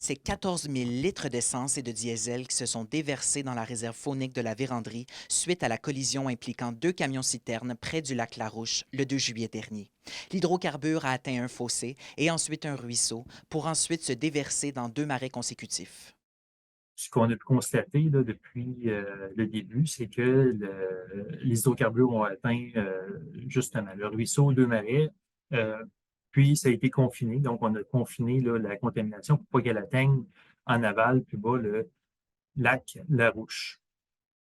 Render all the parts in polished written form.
C'est 14 000 litres d'essence et de diesel qui se sont déversés dans la réserve faunique de la Vérandrie suite à la collision impliquant deux camions-citernes près du lac Larouche le 2 juillet dernier. L'hydrocarbure a atteint un fossé et ensuite un ruisseau pour ensuite se déverser dans deux marais consécutifs. Ce qu'on a pu constater là, depuis le début, c'est que les hydrocarbures ont atteint justement le ruisseau, deux marais, euh, puis ça a été confiné. Donc, on a confiné là, la contamination pour pas qu'elle atteigne en aval plus bas le lac Larouche.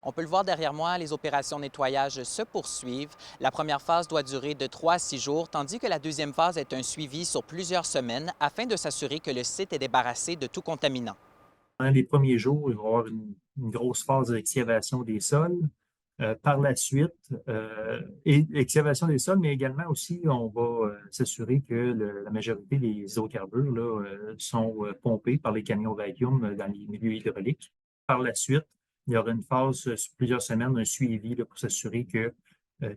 On peut le voir derrière moi, les opérations de nettoyage se poursuivent. La première phase doit durer de 3 à 6 jours, tandis que la deuxième phase est un suivi sur plusieurs semaines afin de s'assurer que le site est débarrassé de tout contaminant. Dans les premiers jours, il va y avoir une grosse phase d'excavation des sols. Par la suite, et excavation des sols, mais également aussi, on va s'assurer que la majorité des hydrocarbures là, sont pompés par les camions vacuum dans les milieux hydrauliques. Par la suite, il y aura une phase sur plusieurs semaines, un suivi là, pour s'assurer que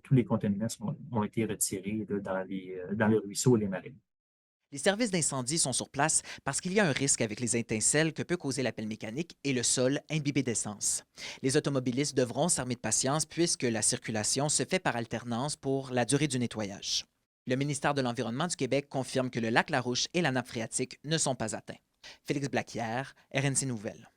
tous les contaminants ont été retirés là, dans les ruisseaux et les marais. Les services d'incendie sont sur place parce qu'il y a un risque avec les étincelles que peut causer la pelle mécanique et le sol imbibé d'essence. Les automobilistes devront s'armer de patience puisque la circulation se fait par alternance pour la durée du nettoyage. Le ministère de l'Environnement du Québec confirme que le lac Larouche et la nappe phréatique ne sont pas atteints. Félix Blaquière, RNC Nouvelles.